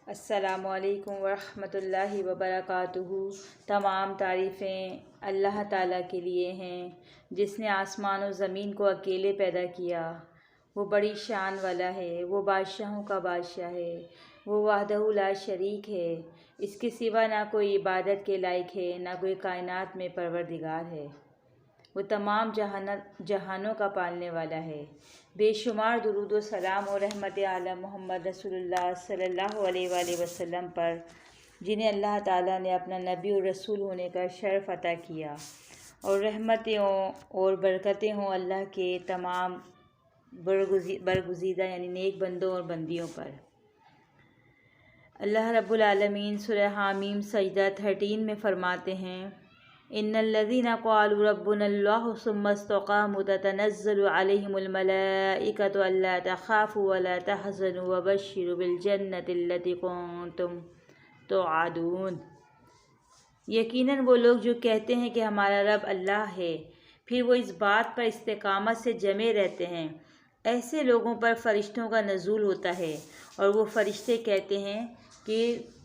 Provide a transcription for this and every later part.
السلام علیکم ورحمۃ اللہ وبرکاتہ۔ تمام تعریفیں اللہ تعالیٰ کے لیے ہیں جس نے آسمان و زمین کو اکیلے پیدا کیا۔ وہ بڑی شان والا ہے، وہ بادشاہوں کا بادشاہ ہے، وہ وحدہ لا شریک ہے، اس کے سوا نہ کوئی عبادت کے لائق ہے، نہ کوئی کائنات میں پروردگار ہے۔ وہ تمام جہانوں کا پالنے والا ہے۔ بے شمار درود و سلام اور رحمت عالم محمد رسول اللہ صلی اللہ علیہ وآلہ وسلم پر، جنہیں اللہ تعالیٰ نے اپنا نبی اور رسول ہونے کا شرف عطا کیا، اور رحمتیں اور برکتیں ہوں اللہ کے تمام برگزیدہ یعنی نیک بندوں اور بندیوں پر۔ اللہ رب العالمین سورہ حامیم سجدہ 13 میں فرماتے ہیں، ان الذین قالوا ربنا اللہ ثم استقاموا تتنزل علیہم الملائکۃ الا تخافوا ولا تحزنوا وبشروا بالجنۃ التی کنتم توعدون۔ یقیناً وہ لوگ جو کہتے ہیں کہ ہمارا رب اللہ ہے، پھر وہ اس بات پر استقامت سے جمے رہتے ہیں، ایسے لوگوں پر فرشتوں کا نزول ہوتا ہے، اور وہ فرشتے کہتے ہیں کہ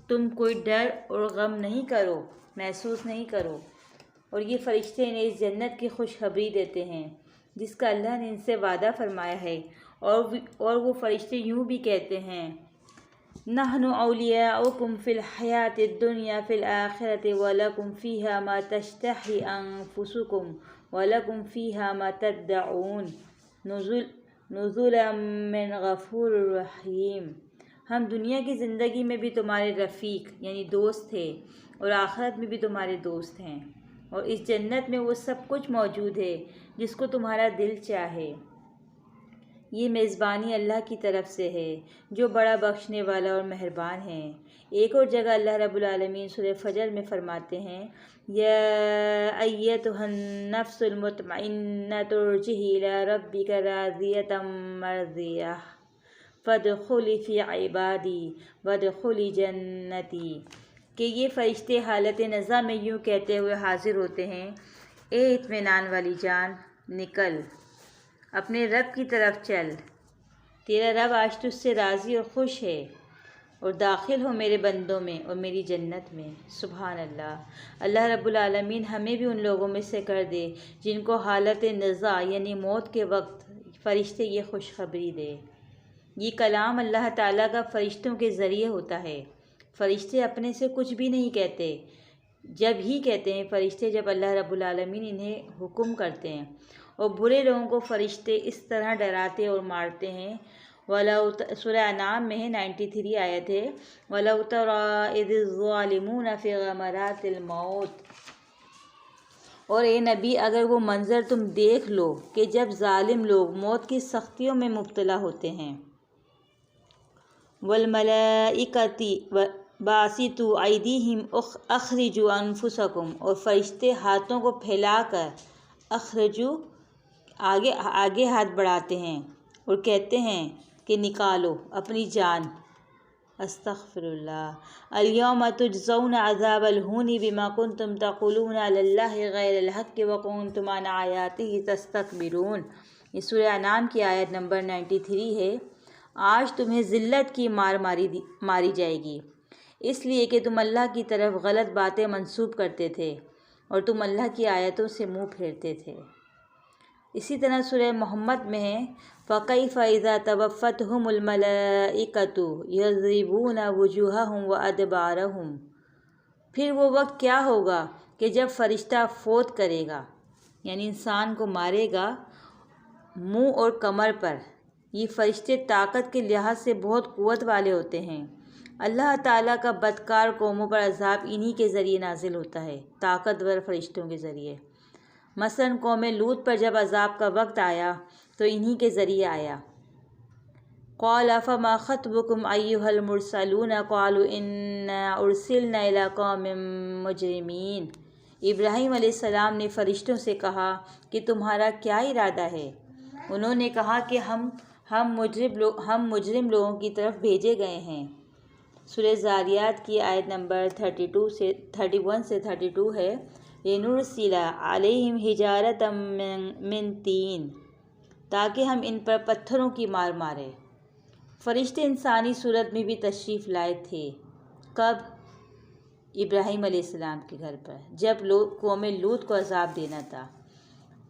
تم کوئی ڈر اور غم نہیں کرو، محسوس نہیں کرو، اور یہ فرشتے انہیں اس جنت کی خوشخبری دیتے ہیں جس کا اللہ نے ان سے وعدہ فرمایا ہے، اور وہ فرشتے یوں بھی کہتے ہیں، نحن اولیاؤکم فی الحیات الدنیا فی الآخرۃ ولکم فیہا ما تشتہی انفسکم ولکم فیہا ما تدعون نزلا من غفور رحیم۔ ہم دنیا کی زندگی میں بھی تمہارے رفیق یعنی دوست تھے، اور آخرت میں بھی تمہارے دوست ہیں، اور اس جنت میں وہ سب کچھ موجود ہے جس کو تمہارا دل چاہے۔ یہ میزبانی اللہ کی طرف سے ہے جو بڑا بخشنے والا اور مہربان ہے۔ ایک اور جگہ اللہ رب العالمین سورہ فجر میں فرماتے ہیں، یا ایتھا النفس المطمئنۃ ارجعی الی ربک راضیۃ مرضیہ فادخلی فی عبادی وادخلی جنتی۔ کہ یہ فرشتے حالت نزا میں یوں کہتے ہوئے حاضر ہوتے ہیں، اے اطمینان والی جان، نکل، اپنے رب کی طرف چل، تیرا رب آج تجھ سے راضی اور خوش ہے، اور داخل ہو میرے بندوں میں اور میری جنت میں۔ سبحان اللہ۔ اللہ رب العالمین ہمیں بھی ان لوگوں میں سے کر دے جن کو حالت نزا یعنی موت کے وقت فرشتے یہ خوشخبری دے۔ یہ کلام اللہ تعالیٰ کا فرشتوں کے ذریعے ہوتا ہے۔ فرشتے اپنے سے کچھ بھی نہیں کہتے، جب ہی کہتے ہیں فرشتے جب اللہ رب العالمین انہیں حکم کرتے ہیں، اور برے لوگوں کو فرشتے اس طرح ڈراتے اور مارتے ہیں۔ سورہ انعام میں 93 آیت ہے، وَلَوْ تَرَىٰ إِذِ الظَّالِمُونَ فِي غَمَرَاتِ الْمَوْتِ۔ اور اے نبی اگر وہ منظر تم دیکھ لو کہ جب ظالم لوگ موت کی سختیوں میں مبتلا ہوتے ہیں، وَالْمَلَائِکَةُ بَاسِطُو أَیْدِیہِمْ أَخْرِجُوا أَنفُسَکُمْ، اور فرشتے ہاتھوں کو پھیلا کر اخرجو آگے ہاتھ بڑھاتے ہیں اور کہتے ہیں کہ نکالو اپنی جان۔ استغفر اللہ۔ الیوم تجزون عذاب الہون بما کنتم تقولون علی اللہ غیر الحق وکنتم عن آیاتہ تستکبرون۔ یہ سورہ انعام کی آیت نمبر 93 ہے۔ آج تمہیں ذلت کی ماری جائے گی، اس لیے کہ تم اللہ کی طرف غلط باتیں منسوب کرتے تھے اور تم اللہ کی آیتوں سے منہ پھیرتے تھے۔ اسی طرح سورہ محمد میں ہے، فَكَيْفَ إِذَا تَوَفَّتْهُمُ الْمَلَائِکَةُ يَضْرِبُونَ وُجُوهَهُمْ وَأَدْبَارَهُمْ۔ پھر وہ وقت کیا ہوگا کہ جب فرشتہ فوت کرے گا، یعنی انسان کو مارے گا، منہ اور کمر پر۔ یہ فرشتے طاقت کے لحاظ سے بہت قوت والے ہوتے ہیں۔ اللہ تعالیٰ کا بدکار قوموں پر عذاب انہی کے ذریعے نازل ہوتا ہے، طاقتور فرشتوں کے ذریعے۔ مثلاً قوم لوط پر جب عذاب کا وقت آیا تو انہی کے ذریعے آیا۔ قَالَ فَمَا خَطْبُكُمْ أَيُّهَا الْمُرْسَلُونَ قَالُوا إِنَّا أُرْسِلْنَا إِلَىٰ قَوْمٍ مُجْرِمِينَ۔ ابراہیم علیہ السلام نے فرشتوں سے کہا کہ تمہارا کیا ارادہ ہے؟ انہوں نے کہا کہ ہم مجرم لوگوں کی طرف بھیجے گئے ہیں۔ سورہ زاریات کی آیت نمبر 31 سے 32 ہے، لِنُرْسِلَ عَلَیہم حِجَارَةً مِّن طِین، تاکہ ہم ان پر پتھروں کی مار ماریں۔ فرشتے انسانی صورت میں بھی تشریف لائے تھے۔ کب؟ ابراہیم علیہ السلام کے گھر پر، جب قوم لوط کو عذاب دینا تھا۔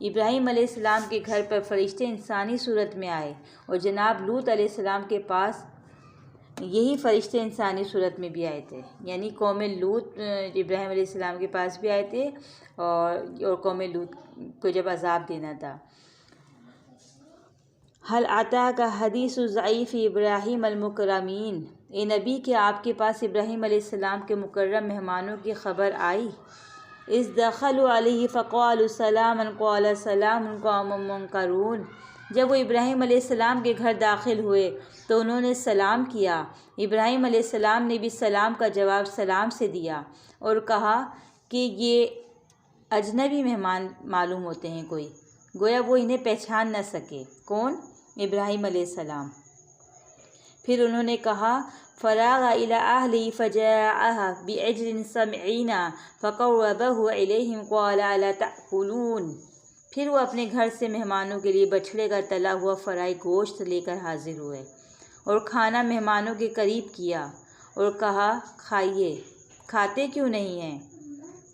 ابراہیم علیہ السلام کے گھر پر فرشتے انسانی صورت میں آئے، اور جناب لوط علیہ السلام کے پاس یہی فرشتے انسانی صورت میں بھی آئے تھے، یعنی قوم لوط ابراہیم علیہ السلام کے پاس بھی آئے تھے اور قوم لوط کو جب عذاب دینا تھا۔ حل اتاک حدیث ضعیف ابراہیم المکرمین، اے نبی کہ آپ کے پاس ابراہیم علیہ السلام کے مکرم مہمانوں کی خبر آئی؟ اذ دخلوا علیہ فقالوا سلاما قال سلام قوم منکرون، جب وہ ابراہیم علیہ السلام کے گھر داخل ہوئے تو انہوں نے سلام کیا۔ ابراہیم علیہ السلام نے بھی سلام کا جواب سلام سے دیا اور کہا کہ یہ اجنبی مہمان معلوم ہوتے ہیں کوئی، گویا وہ انہیں پہچان نہ سکے۔ کون؟ ابراہیم علیہ السلام۔ پھر انہوں نے کہا فراغ الی اہلہ فجاء بعجل سمین فقربہ الیہم قال الا تأکلون، پھر وہ اپنے گھر سے مہمانوں کے لیے بچھڑے کا تلا ہوا فرائی گوشت لے کر حاضر ہوئے اور کھانا مہمانوں کے قریب کیا اور کہا کھائیے، کھاتے کیوں نہیں ہیں؟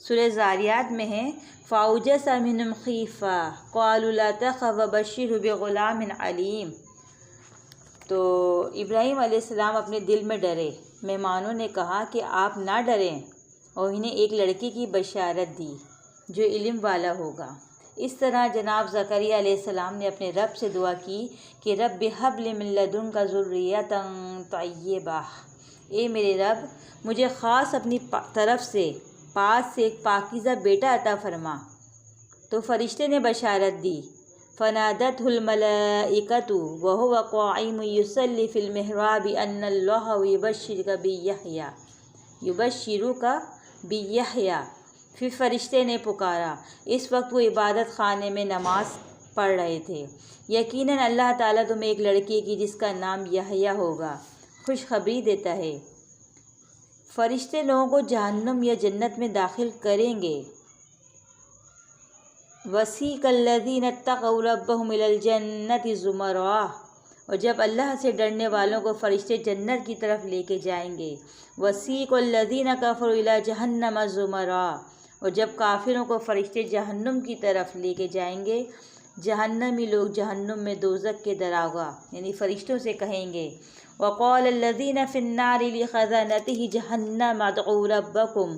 سورہ زاریات میں ہے فَأَوْجَسَ مِنْهُمْ خِیفَةً قَالُوا لَا تَخَفْ وَبَشِّرْهُ بِغُلَامٍ عَلِیمٍ۔ تو ابراہیم علیہ السلام اپنے دل میں ڈرے۔ مہمانوں نے کہا کہ آپ نہ ڈریں، اور انہیں ایک لڑکے کی بشارت دی جو علم والا ہوگا۔ اس طرح جناب زکریا علیہ السلام نے اپنے رب سے دعا کی کہ رب ھب لی من لدنک ذریۃ طیبہ، اے میرے رب مجھے خاص اپنی طرف سے پاس سے ایک پاکیزہ بیٹا عطا فرما۔ تو فرشتے نے بشارت دی فنادتہ الملائکۃ وہو قائم یصلی فی المحراب ان اللہ یبشرک بیحییٰ۔ پھر فرشتے نے پکارا، اس وقت وہ عبادت خانے میں نماز پڑھ رہے تھے، یقیناً اللہ تعالیٰ تمہیں ایک لڑکے کی جس کا نام یحییٰ ہوگا خوشخبری دیتا ہے۔ فرشتے لوگوں کو جہنم یا جنت میں داخل کریں گے۔ وَسِیقَ الَّذِینَ اتَّقَوْا رَبَّهُمْ إِلَى الْجَنَّةِ زُمَرًا، اور جب اللہ سے ڈرنے والوں کو فرشتے جنت کی طرف لے کے جائیں گے۔ وَسِیقَ الَّذِینَ كَفَرُوا إِلَى جَهَنَّمَ زُمَرًا، اور جب کافروں کو فرشتے جہنم کی طرف لے کے جائیں گے۔ جہنمی لوگ جہنم میں دوزخ کے دراغا یعنی فرشتوں سے کہیں گے وَقَالَ الَّذِينَ فِي النَّارِ لِخَزَنَتِهِ جَهَنَّمَ ادْعُوا رَبَّكُمْ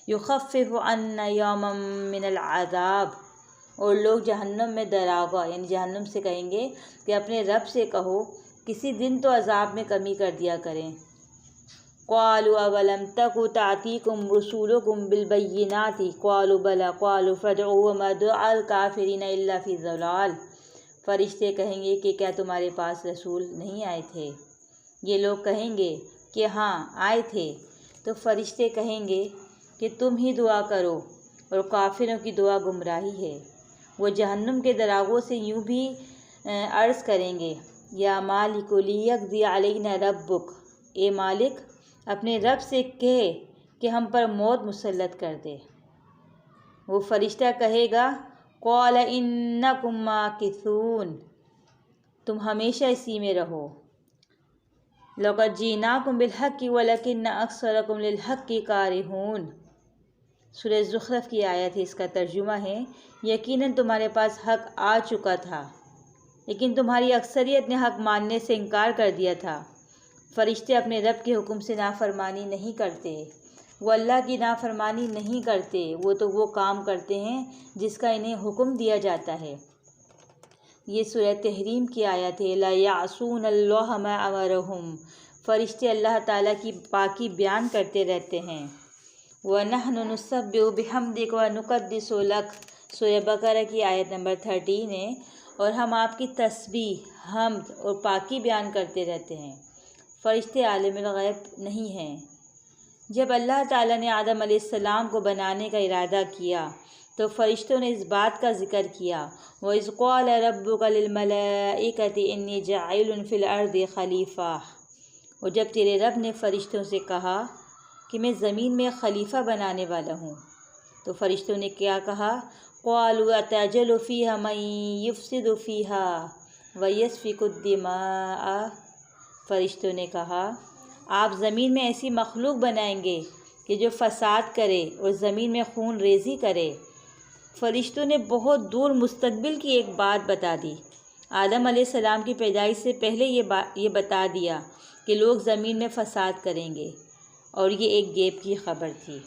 يُخَفِّفُ عَنَّا يَوْمًا مِنَ الْعَذَابِ، اور لوگ جہنم میں دراغا یعنی جہنم سے کہیں گے کہ اپنے رب سے کہو کسی دن تو عذاب میں کمی کر دیا کریں۔ قَالُوا أَوَلَمْ تَكُ تَأْتِيكُمْ رُسُلُكُمْ بِالْبَيِّنَاتِ قَالُوا بَلَىٰ قَالُوا فَادْعُوا وَمَا دُعَاءُ الْكَافِرِينَ إِلَّا فِي ضَلَالٍ، فرشتے کہیں گے کہ کیا تمہارے پاس رسول نہیں آئے تھے؟ یہ لوگ کہیں گے کہ ہاں آئے تھے۔ تو فرشتے کہیں گے کہ تم ہی دعا کرو، اور کافروں کی دعا گمراہی ہے۔ وہ جہنم کے دراغوں سے یوں بھی عرض کریں گے یا مالک لیقضی علینا ربک، اے مالک اپنے رب سے کہے کہ ہم پر موت مسلط کر دے۔ وہ فرشتہ کہے گا قال انکم ماکثون، تم ہمیشہ اسی میں رہو۔ لقد جئناکم بالحق ولکن اکثرکم للحق کارہون، سورہ زخرف کی آیت ہے، اس کا ترجمہ ہے یقیناً تمہارے پاس حق آ چکا تھا لیکن تمہاری اکثریت نے حق ماننے سے انکار کر دیا تھا۔ فرشتے اپنے رب کے حکم سے نافرمانی نہیں کرتے، وہ اللہ کی نافرمانی نہیں کرتے، وہ تو وہ کام کرتے ہیں جس کا انہیں حکم دیا جاتا ہے۔ یہ سورہ تحریم کی آیت ہے لا یعصون اللہ ما امرہم، فرشتے اللہ تعالیٰ کی پاکی بیان کرتے رہتے ہیں۔ وَنَحْنُ نُسَبِّحُ بِحَمْدِكَ وَنُقَدِّسُ لَكَ، سورہ بقرہ کی آیت نمبر 13 ہے، اور ہم آپ کی تسبیح، حمد اور پاکی بیان کرتے رہتے ہیں۔ فرشتے عالم الغیب نہیں ہیں۔ جب اللہ تعالیٰ نے آدم علیہ السلام کو بنانے کا ارادہ کیا تو فرشتوں نے اس بات کا ذکر کیا وَإِذْ قَالَ رَبُّكَ لِلْمَلَائِكَةِ إِنِّي جَاعِلٌ فِي الْأَرْضِ خَلِيفَةً، اور جب تیرے رب نے فرشتوں سے کہا کہ میں زمین میں خلیفہ بنانے والا ہوں، تو فرشتوں نے کیا کہا قَالُوا أَتَجْعَلُ فِيهَا مَن يُفْسِدُ فِيهَا وَيَسْفِكُ الدِّمَاءَ، فرشتوں نے کہا آپ زمین میں ایسی مخلوق بنائیں گے کہ جو فساد کرے اور زمین میں خون ریزی کرے۔ فرشتوں نے بہت دور مستقبل کی ایک بات بتا دی۔ آدم علیہ السلام کی پیدائش سے پہلے یہ بتا دیا کہ لوگ زمین میں فساد کریں گے، اور یہ ایک غیب کی خبر تھی۔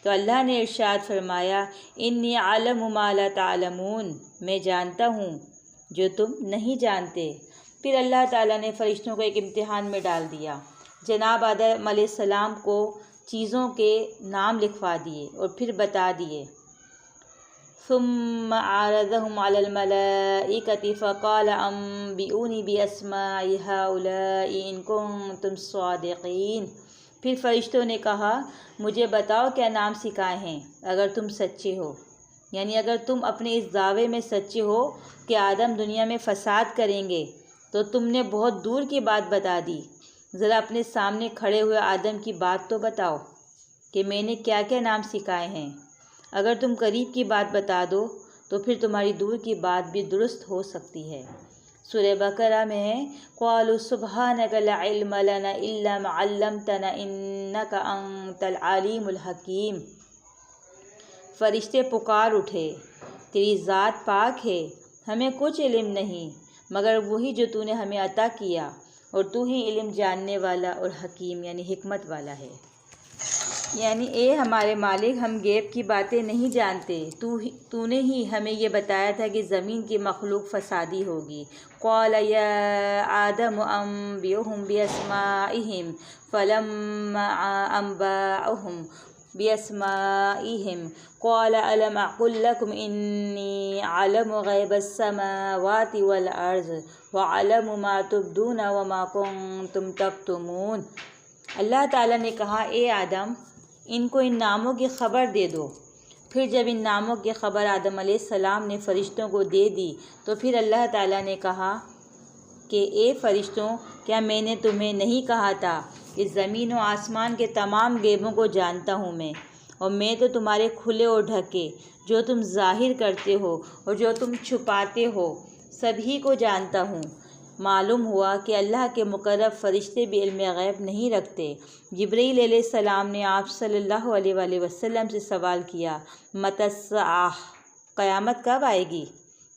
تو اللہ نے ارشاد فرمایا انی اعلم ما لا تعلمون، میں جانتا ہوں جو تم نہیں جانتے۔ پھر اللہ تعالیٰ نے فرشتوں کو ایک امتحان میں ڈال دیا۔ جناب آدم علیہ السلام کو چیزوں کے نام لکھوا دیے اور پھر بتا دیے۔ ثم عرضهم على الملائكة فقال انبئوني بأسماء هؤلاء إن كنتم صادقين۔ پھر فرشتوں نے کہا مجھے بتاؤ کیا نام سکھائے ہیں اگر تم سچے ہو، یعنی اگر تم اپنے اس دعوے میں سچے ہو کہ آدم دنیا میں فساد کریں گے تو تم نے بہت دور کی بات بتا دی۔ ذرا اپنے سامنے کھڑے ہوئے آدم کی بات تو بتاؤ کہ میں نے کیا کیا نام سکھائے ہیں۔ اگر تم قریب کی بات بتا دو تو پھر تمہاری دور کی بات بھی درست ہو سکتی ہے۔ سورہ بقرہ میں ہے قالوا سبحانک لا علم لنا الا ما علمتنا انک انت العلیم الحکیم۔ فرشتے پکار اٹھے تیری ذات پاک ہے، ہمیں کچھ علم نہیں مگر وہی جو تو نے ہمیں عطا کیا، اور تو ہی علم جاننے والا اور حکیم یعنی حکمت والا ہے۔ یعنی اے ہمارے مالک ہم غیب کی باتیں نہیں جانتے، تو نے ہی ہمیں یہ بتایا تھا کہ زمین کی مخلوق فسادی ہوگی۔ قال یا آدم انبئهم باسمائهم فلما انبأهم باسمائهم قال الم اقل لكم انی اعلم غیب السماوات والارض واعلم ما تبدون وما کنتم تکتمون۔ اللہ تعالیٰ نے کہا اے آدم ان کو ان ناموں کی خبر دے دو۔ پھر جب ان ناموں کی خبر آدم علیہ السلام نے فرشتوں کو دے دی تو پھر اللہ تعالیٰ نے کہا کہ اے فرشتوں کیا میں نے تمہیں نہیں کہا تھا کہ زمین و آسمان کے تمام غیبوں کو جانتا ہوں میں، اور میں تو تمہارے کھلے اور ڈھکے جو تم ظاہر کرتے ہو اور جو تم چھپاتے ہو سبھی کو جانتا ہوں۔ معلوم ہوا کہ اللہ کے مقرب فرشتے بھی علم غیب نہیں رکھتے۔ جبرائیل علیہ السلام نے آپ صلی اللہ علیہ وآلہ وسلم سے سوال کیا متی الساعہ، قیامت کب آئے گی؟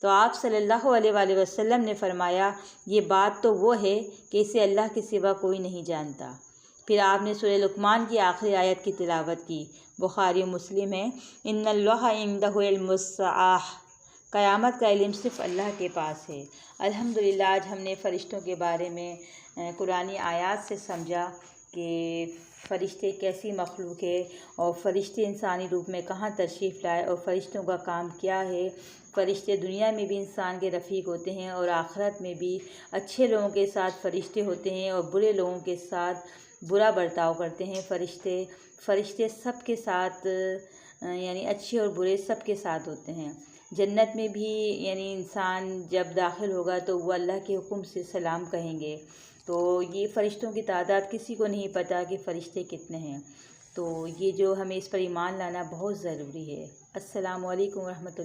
تو آپ صلی اللہ علیہ وآلہ وسلم نے فرمایا یہ بات تو وہ ہے کہ اسے اللہ کے سوا کوئی نہیں جانتا۔ پھر آپ نے سورہ لقمان کی آخری آیت کی تلاوت کی، بخاری و مسلم ہے ان اللہ عندہ علم الساعہ، قیامت کا علم صرف اللہ کے پاس ہے۔ الحمدللہ آج ہم نے فرشتوں کے بارے میں قرآنی آیات سے سمجھا کہ فرشتے کیسی مخلوق ہے، اور فرشتے انسانی روپ میں کہاں تشریف لائے، اور فرشتوں کا کام کیا ہے۔ فرشتے دنیا میں بھی انسان کے رفیق ہوتے ہیں اور آخرت میں بھی اچھے لوگوں کے ساتھ فرشتے ہوتے ہیں اور برے لوگوں کے ساتھ برا برتاؤ کرتے ہیں۔ فرشتے سب کے ساتھ یعنی اچھے اور برے سب کے ساتھ ہوتے ہیں۔ جنت میں بھی یعنی انسان جب داخل ہوگا تو وہ اللہ کے حکم سے سلام کہیں گے۔ تو یہ فرشتوں کی تعداد کسی کو نہیں پتہ کہ فرشتے کتنے ہیں، تو یہ جو ہمیں اس پر ایمان لانا بہت ضروری ہے۔ السلام علیکم ورحمۃ اللہ۔